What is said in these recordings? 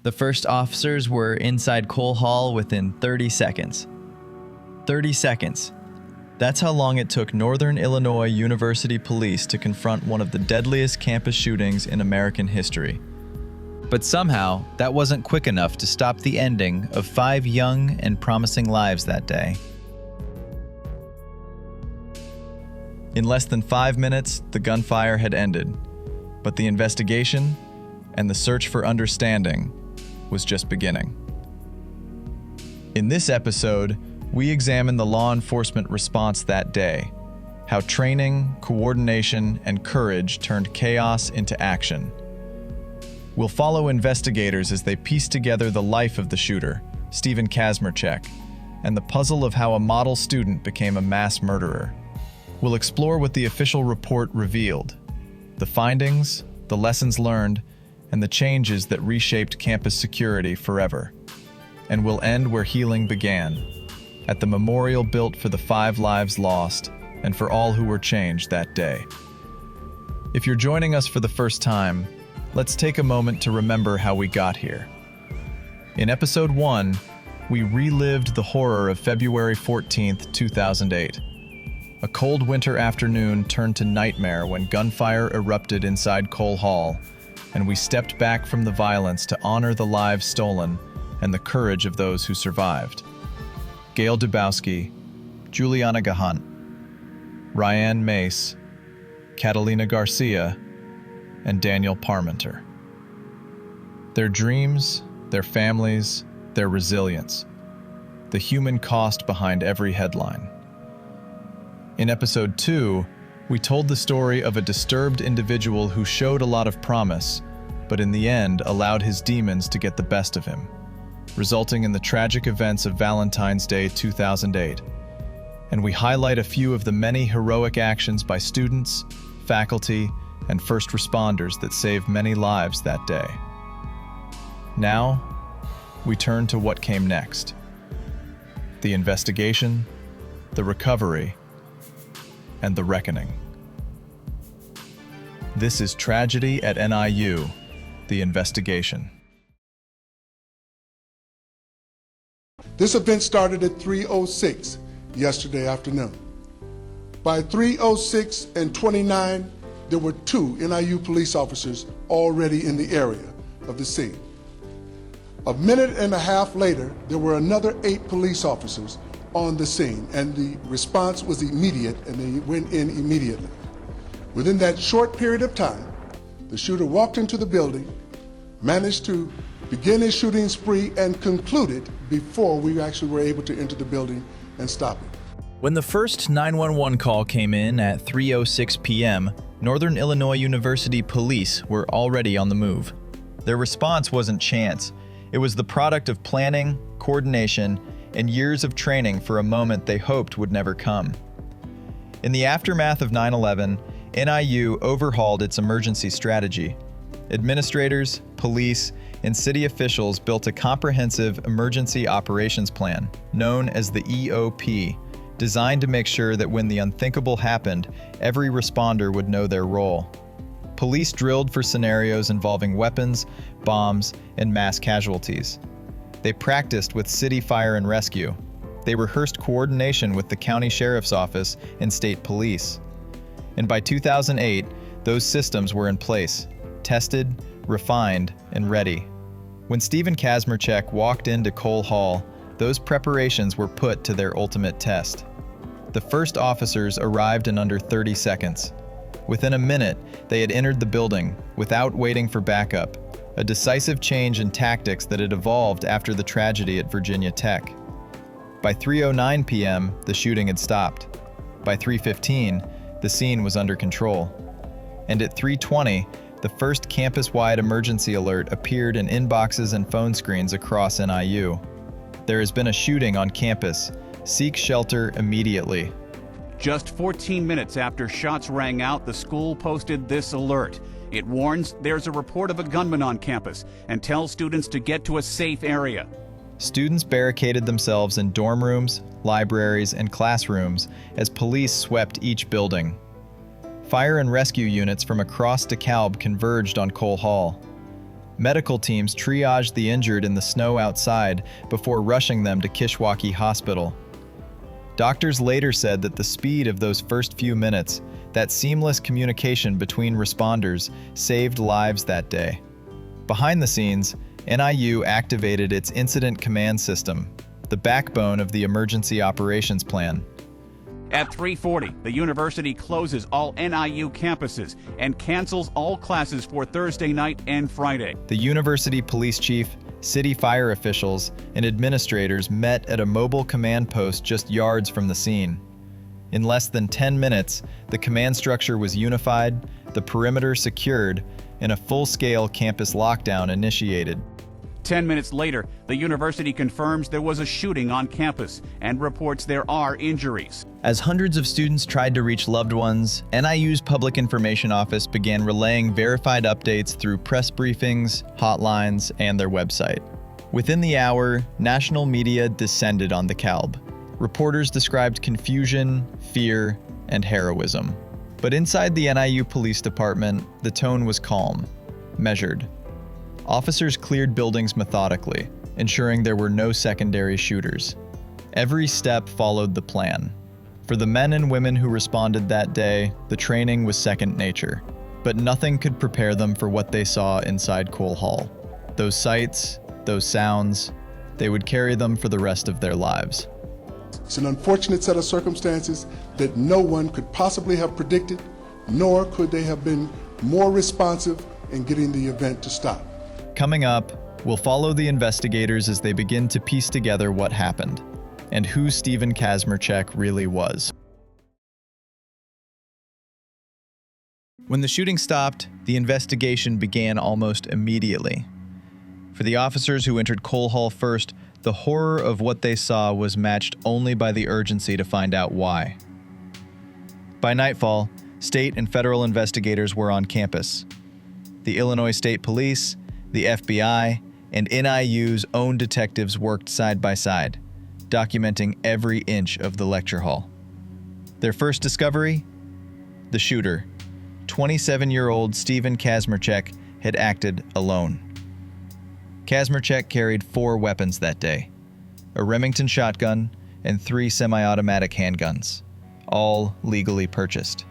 The first officers were inside Cole Hall within 30 seconds. 30 seconds. That's how long it took Northern Illinois University police to confront one of the deadliest campus shootings in American history. But somehow, that wasn't quick enough to stop the ending of 5 young and promising lives that day. In less than 5 minutes, the gunfire had ended, but the investigation and the search for understanding was just beginning. In this episode, we examine the law enforcement response that day, how training, coordination, and courage turned chaos into action. We'll follow investigators as they piece together the life of the shooter, Stephen Kazmierczak, and the puzzle of how a model student became a mass murderer. We'll explore what the official report revealed, the findings, the lessons learned, and the changes that reshaped campus security forever. And we'll end where healing began, at the memorial built for the 5 lives lost and for all who were changed that day. If you're joining us for the first time, let's take a moment to remember how we got here. In episode 1, we relived the horror of February 14th, 2008. A cold winter afternoon turned to nightmare when gunfire erupted inside Cole Hall, and we stepped back from the violence to honor the lives stolen and the courage of those who survived. Gail Dubowski, Juliana Gahant, Ryan Mace, Catalina Garcia, and Daniel Parmenter. Their dreams, their families, their resilience, the human cost behind every headline. In episode 2, we told the story of a disturbed individual who showed a lot of promise, but in the end allowed his demons to get the best of him, resulting in the tragic events of Valentine's Day 2008. And we highlight a few of the many heroic actions by students, faculty, and first responders that saved many lives that day. Now, we turn to what came next. The investigation, the recovery, and the reckoning. This is Tragedy at NIU, the investigation. This event started at 3:06 yesterday afternoon. By 3:06 and 29, there were 2 NIU police officers already in the area of the scene. A minute and a half later, there were another 8 police officers on the scene, and the response was immediate, and they went in immediately. Within that short period of time, the shooter walked into the building, managed to begin his shooting spree, and concluded before we actually were able to enter the building and stop it. When the first 911 call came in at 3:06 p.m., Northern Illinois University police were already on the move. Their response wasn't chance. It was the product of planning, coordination, and years of training for a moment they hoped would never come. In the aftermath of 9/11, NIU overhauled its emergency strategy. Administrators, police, and city officials built a comprehensive emergency operations plan, known as the EOP, designed to make sure that when the unthinkable happened, every responder would know their role. Police drilled for scenarios involving weapons, bombs, and mass casualties. They practiced with city fire and rescue. They rehearsed coordination with the county sheriff's office and state police. And by 2008, those systems were in place, tested, refined, and ready. When Stephen Kazmierczak walked into Cole Hall, those preparations were put to their ultimate test. The first officers arrived in under 30 seconds. Within a minute, they had entered the building without waiting for backup, a decisive change in tactics that had evolved after the tragedy at Virginia Tech. By 3:09 p.m., the shooting had stopped. By 3:15, the scene was under control. And at 3:20, the first campus-wide emergency alert appeared in inboxes and phone screens across NIU. There has been a shooting on campus. Seek shelter immediately. Just 14 minutes after shots rang out, the school posted this alert. It warns there's a report of a gunman on campus and tells students to get to a safe area. Students barricaded themselves in dorm rooms, libraries, and classrooms as police swept each building. Fire and rescue units from across DeKalb converged on Cole Hall. Medical teams triaged the injured in the snow outside before rushing them to Kishwaukee Hospital. Doctors later said that the speed of those first few minutes, that seamless communication between responders, saved lives that day. Behind the scenes, NIU activated its Incident Command System, the backbone of the Emergency Operations Plan. At 3:40, the university closes all NIU campuses and cancels all classes for Thursday night and Friday. The university police chief, city fire officials, and administrators met at a mobile command post just yards from the scene. In less than 10 minutes, the command structure was unified, the perimeter secured, and a full-scale campus lockdown initiated. 10 minutes later, the university confirms there was a shooting on campus and reports there are injuries. As hundreds of students tried to reach loved ones, NIU's Public Information Office began relaying verified updates through press briefings, hotlines, and their website. Within the hour, national media descended on DeKalb. Reporters described confusion, fear, and heroism. But inside the NIU Police Department, the tone was calm, measured. Officers cleared buildings methodically, ensuring there were no secondary shooters. Every step followed the plan. For the men and women who responded that day, the training was second nature. But nothing could prepare them for what they saw inside Cole Hall. Those sights, those sounds, they would carry them for the rest of their lives. It's an unfortunate set of circumstances that no one could possibly have predicted, nor could they have been more responsive in getting the event to stop. Coming up, we'll follow the investigators as they begin to piece together what happened and who Stephen Kazmierczak really was. When the shooting stopped, the investigation began almost immediately. For the officers who entered Cole Hall first, the horror of what they saw was matched only by the urgency to find out why. By nightfall, state and federal investigators were on campus. The Illinois State Police, the FBI, and NIU's own detectives worked side by side, documenting every inch of the lecture hall. Their first discovery? The shooter, 27-year-old Stephen Kazmierczak, had acted alone. Kazmierczak carried 4 weapons that day, a Remington shotgun and 3 semi-automatic handguns, all legally purchased.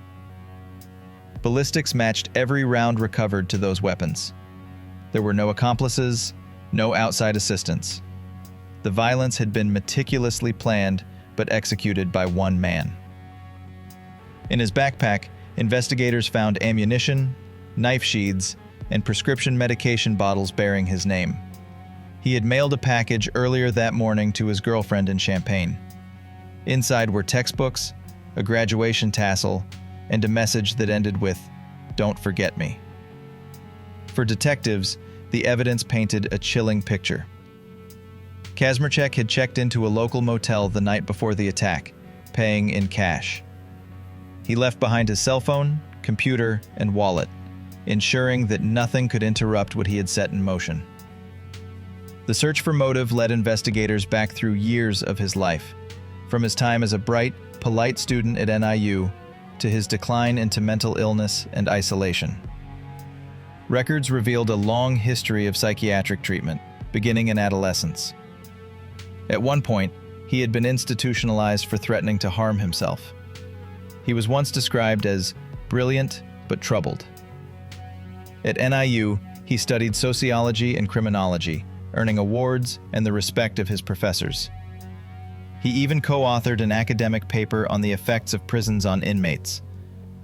Ballistics matched every round recovered to those weapons. There were no accomplices, no outside assistance. The violence had been meticulously planned but executed by one man. In his backpack, investigators found ammunition, knife sheaths, and prescription medication bottles bearing his name. He had mailed a package earlier that morning to his girlfriend in Champaign. Inside were textbooks, a graduation tassel, and a message that ended with, "Don't forget me." For detectives, the evidence painted a chilling picture. Kazmierczak had checked into a local motel the night before the attack, paying in cash. He left behind his cell phone, computer, and wallet, ensuring that nothing could interrupt what he had set in motion. The search for motive led investigators back through years of his life, from his time as a bright, polite student at NIU to his decline into mental illness and isolation. Records revealed a long history of psychiatric treatment, beginning in adolescence. At one point, he had been institutionalized for threatening to harm himself. He was once described as brilliant but troubled. At NIU, he studied sociology and criminology, earning awards and the respect of his professors. He even co-authored an academic paper on the effects of prisons on inmates,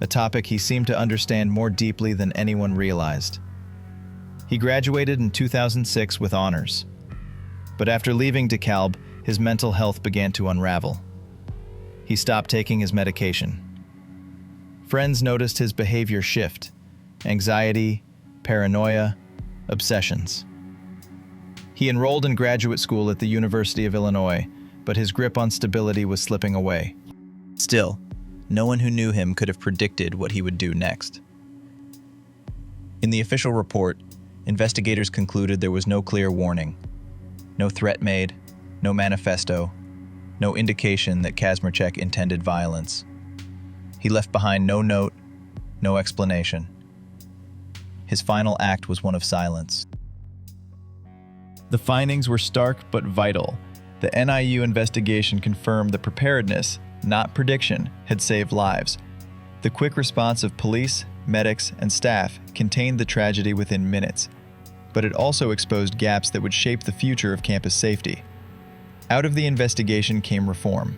a topic he seemed to understand more deeply than anyone realized. He graduated in 2006 with honors. But after leaving DeKalb, his mental health began to unravel. He stopped taking his medication. Friends noticed his behavior shift: anxiety, paranoia, obsessions. He enrolled in graduate school at the University of Illinois, but his grip on stability was slipping away. Still, no one who knew him could have predicted what he would do next. In the official report, investigators concluded there was no clear warning, no threat made, no manifesto, no indication that Kazmierczak intended violence. He left behind no note, no explanation. His final act was one of silence. The findings were stark but vital. The NIU investigation confirmed that preparedness, not prediction, had saved lives. The quick response of police, medics, and staff contained the tragedy within minutes, but it also exposed gaps that would shape the future of campus safety. Out of the investigation came reform.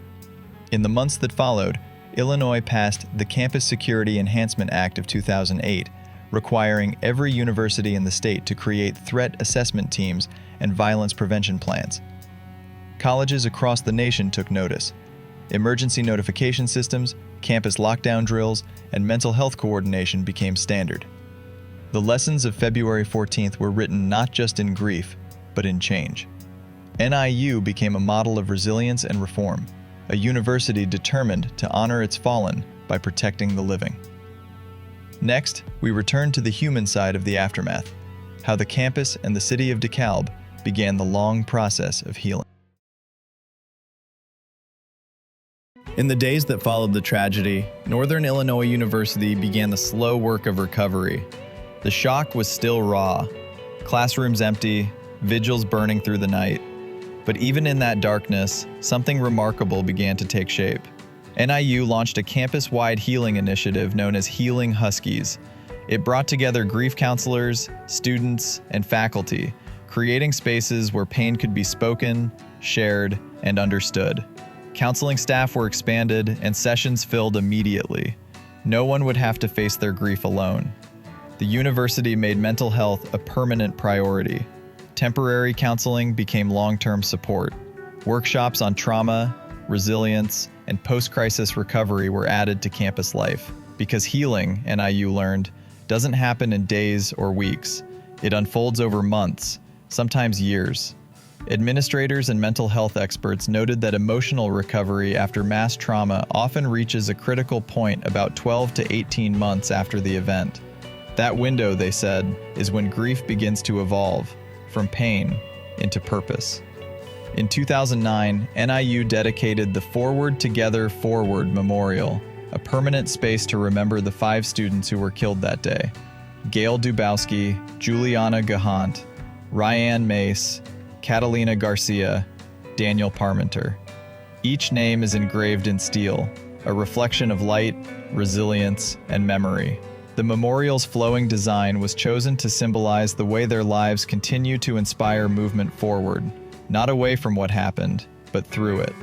In the months that followed, Illinois passed the Campus Security Enhancement Act of 2008, requiring every university in the state to create threat assessment teams and violence prevention plans. Colleges across the nation took notice. Emergency notification systems, campus lockdown drills, and mental health coordination became standard. The lessons of February 14th were written not just in grief, but in change. NIU became a model of resilience and reform, a university determined to honor its fallen by protecting the living. Next, we return to the human side of the aftermath, how the campus and the city of DeKalb began the long process of healing. In the days that followed the tragedy, Northern Illinois University began the slow work of recovery. The shock was still raw, classrooms empty, vigils burning through the night. But even in that darkness, something remarkable began to take shape. NIU launched a campus-wide healing initiative known as Healing Huskies. It brought together grief counselors, students, and faculty, creating spaces where pain could be spoken, shared, and understood. Counseling staff were expanded and sessions filled immediately. No one would have to face their grief alone. The university made mental health a permanent priority. Temporary counseling became long-term support. Workshops on trauma, resilience, and post-crisis recovery were added to campus life. Because healing, NIU learned, doesn't happen in days or weeks. It unfolds over months, sometimes years. Administrators and mental health experts noted that emotional recovery after mass trauma often reaches a critical point about 12 to 18 months after the event. That window, they said, is when grief begins to evolve, from pain into purpose. In 2009, NIU dedicated the Forward Together Forward Memorial, a permanent space to remember the 5 students who were killed that day: Gail Dubowski, Juliana Gahant, Ryan Mace, Catalina Garcia, Daniel Parmenter. Each name is engraved in steel, a reflection of light, resilience, and memory. The memorial's flowing design was chosen to symbolize the way their lives continue to inspire movement forward, not away from what happened, but through it.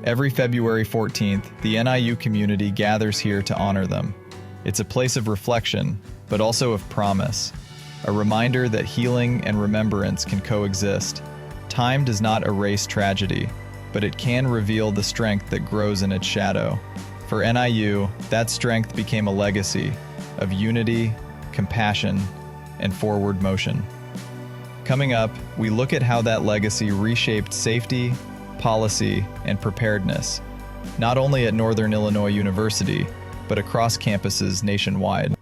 Every February 14th, the NIU community gathers here to honor them. It's a place of reflection, but also of promise, a reminder that healing and remembrance can coexist. Time does not erase tragedy, but it can reveal the strength that grows in its shadow. For NIU, that strength became a legacy of unity, compassion, and forward motion. Coming up, we look at how that legacy reshaped safety, policy, and preparedness, not only at Northern Illinois University, but across campuses nationwide.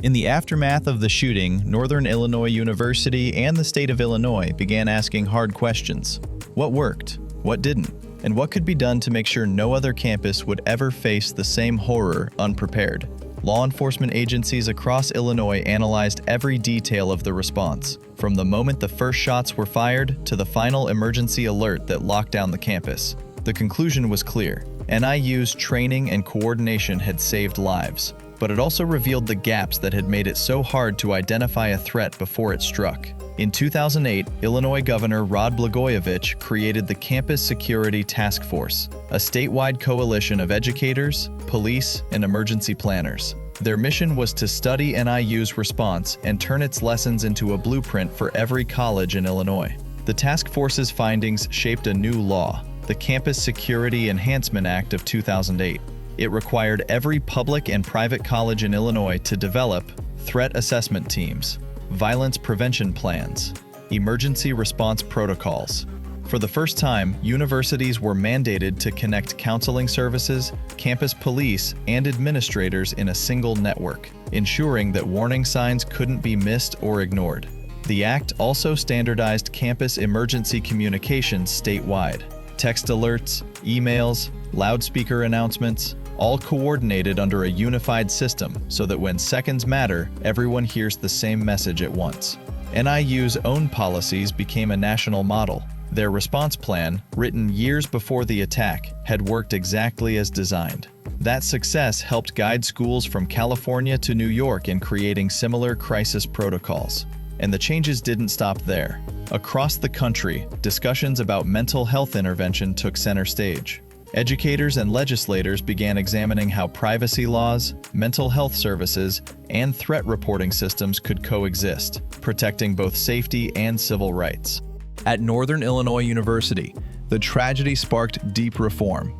In the aftermath of the shooting, Northern Illinois University and the state of Illinois began asking hard questions. What worked? What didn't? And what could be done to make sure no other campus would ever face the same horror unprepared? Law enforcement agencies across Illinois analyzed every detail of the response, from the moment the first shots were fired to the final emergency alert that locked down the campus. The conclusion was clear. NIU's training and coordination had saved lives, but it also revealed the gaps that had made it so hard to identify a threat before it struck. In 2008, Illinois Governor Rod Blagojevich created the Campus Security Task Force, a statewide coalition of educators, police, and emergency planners. Their mission was to study NIU's response and turn its lessons into a blueprint for every college in Illinois. The task force's findings shaped a new law, the Campus Security Enhancement Act of 2008. It required every public and private college in Illinois to develop threat assessment teams, violence prevention plans, emergency response protocols. For the first time, universities were mandated to connect counseling services, campus police, and administrators in a single network, ensuring that warning signs couldn't be missed or ignored. The act also standardized campus emergency communications statewide. Text alerts, emails, loudspeaker announcements, all coordinated under a unified system so that when seconds matter, everyone hears the same message at once. NIU's own policies became a national model. Their response plan, written years before the attack, had worked exactly as designed. That success helped guide schools from California to New York in creating similar crisis protocols. And the changes didn't stop there. Across the country, discussions about mental health intervention took center stage. Educators and legislators began examining how privacy laws, mental health services, and threat reporting systems could coexist, protecting both safety and civil rights. At Northern Illinois University, the tragedy sparked deep reform.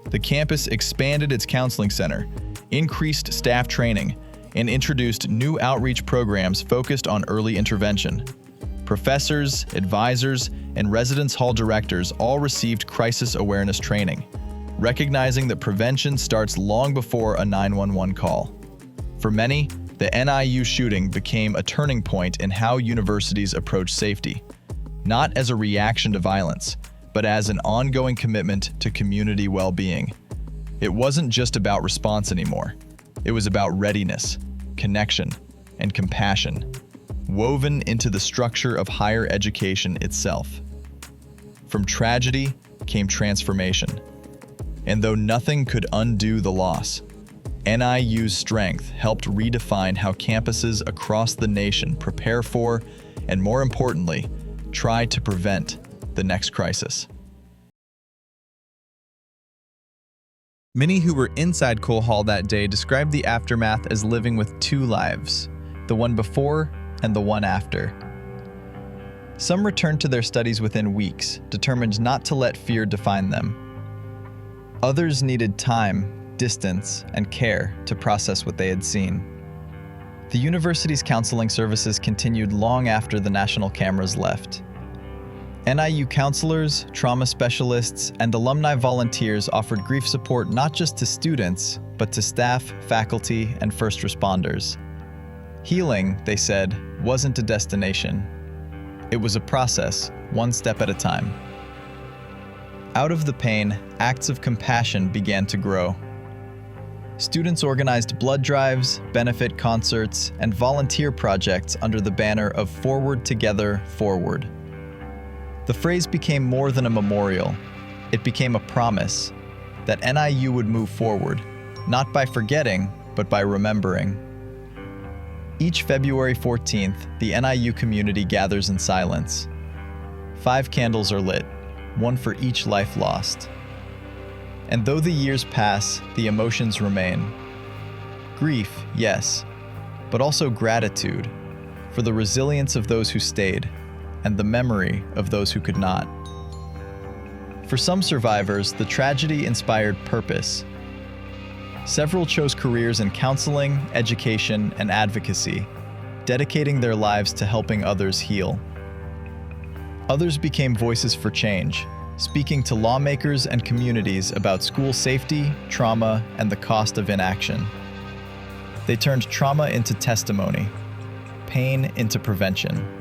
The campus expanded its counseling center, increased staff training, and introduced new outreach programs focused on early intervention. Professors, advisors, and residence hall directors all received crisis awareness training, recognizing that prevention starts long before a 911 call. For many, the NIU shooting became a turning point in how universities approach safety, not as a reaction to violence, but as an ongoing commitment to community well-being. It wasn't just about response anymore. It was about readiness, connection, and compassion, woven into the structure of higher education itself. From tragedy came transformation. And though nothing could undo the loss, NIU's strength helped redefine how campuses across the nation prepare for, and more importantly, try to prevent the next crisis. Many who were inside Cole Hall that day described the aftermath as living with two lives, the one before and the one after. Some returned to their studies within weeks, determined not to let fear define them. Others needed time, distance, and care to process what they had seen. The university's counseling services continued long after the national cameras left. NIU counselors, trauma specialists, and alumni volunteers offered grief support not just to students, but to staff, faculty, and first responders. Healing, they said, wasn't a destination. It was a process, one step at a time. Out of the pain, acts of compassion began to grow. Students organized blood drives, benefit concerts, and volunteer projects under the banner of Forward Together, Forward. The phrase became more than a memorial. It became a promise that NIU would move forward, not by forgetting, but by remembering. Each February 14th, the NIU community gathers in silence. 5 candles are lit, one for each life lost. And though the years pass, the emotions remain. Grief, yes, but also gratitude for the resilience of those who stayed and the memory of those who could not. For some survivors, the tragedy inspired purpose. Several chose careers in counseling, education, and advocacy, dedicating their lives to helping others heal. Others became voices for change, speaking to lawmakers and communities about school safety, trauma, and the cost of inaction. They turned trauma into testimony, pain into prevention.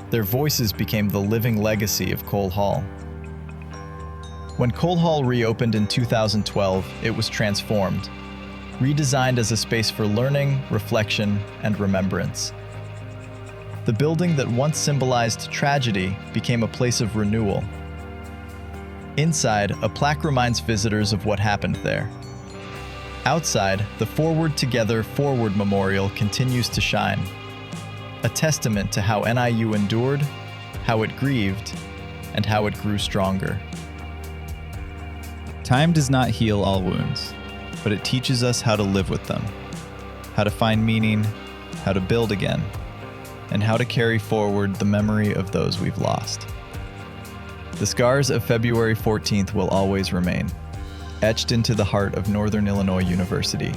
Their voices became the living legacy of Cole Hall. When Cole Hall reopened in 2012, it was transformed, redesigned as a space for learning, reflection, and remembrance. The building that once symbolized tragedy became a place of renewal. Inside, a plaque reminds visitors of what happened there. Outside, the Forward Together, Forward Memorial continues to shine, a testament to how NIU endured, how it grieved, and how it grew stronger. Time does not heal all wounds, but it teaches us how to live with them, how to find meaning, how to build again, and how to carry forward the memory of those we've lost. The scars of February 14th will always remain, etched into the heart of Northern Illinois University.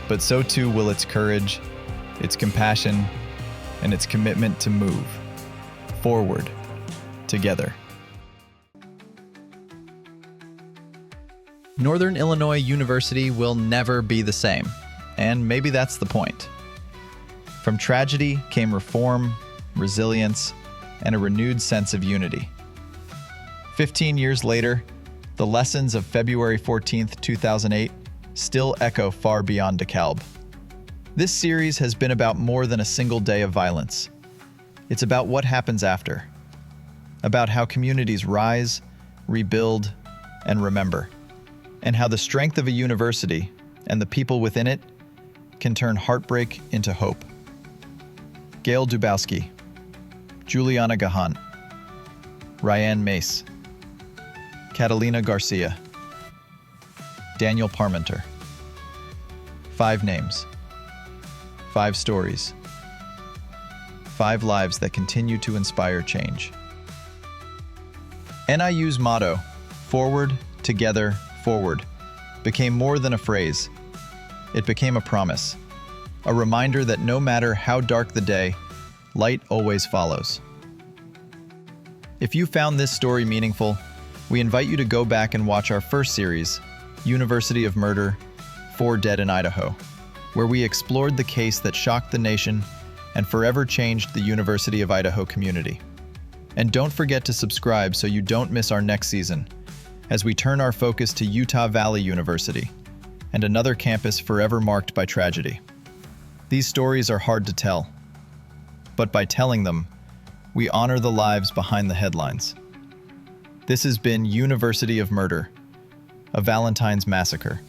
But so too will its courage, its compassion, and its commitment to move forward together. Northern Illinois University will never be the same, and maybe that's the point. From tragedy came reform, resilience, and a renewed sense of unity. 15 years later, the lessons of February 14th, 2008 still echo far beyond DeKalb. This series has been about more than a single day of violence. It's about what happens after, about how communities rise, rebuild, and remember, and how the strength of a university and the people within it can turn heartbreak into hope. Gail Dubowski, Juliana Gahan, Ryan Mace, Catalina Garcia, Daniel Parmenter. 5 names, 5 stories, 5 lives that continue to inspire change. NIU's motto, "Forward, Together, Forward," became more than a phrase. It became a promise, a reminder that no matter how dark the day, light always follows. If you found this story meaningful, we invite you to go back and watch our first series, University of Murder, 4 Dead in Idaho, where we explored the case that shocked the nation and forever changed the University of Idaho community. And don't forget to subscribe so you don't miss our next season, as we turn our focus to Utah Valley University, and another campus forever marked by tragedy. These stories are hard to tell, but by telling them, we honor the lives behind the headlines. This has been University of Murder, a Valentine's Massacre,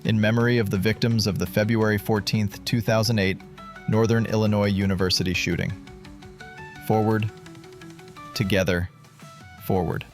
in memory of the victims of the February 14, 2008 Northern Illinois University shooting. Forward, together, forward.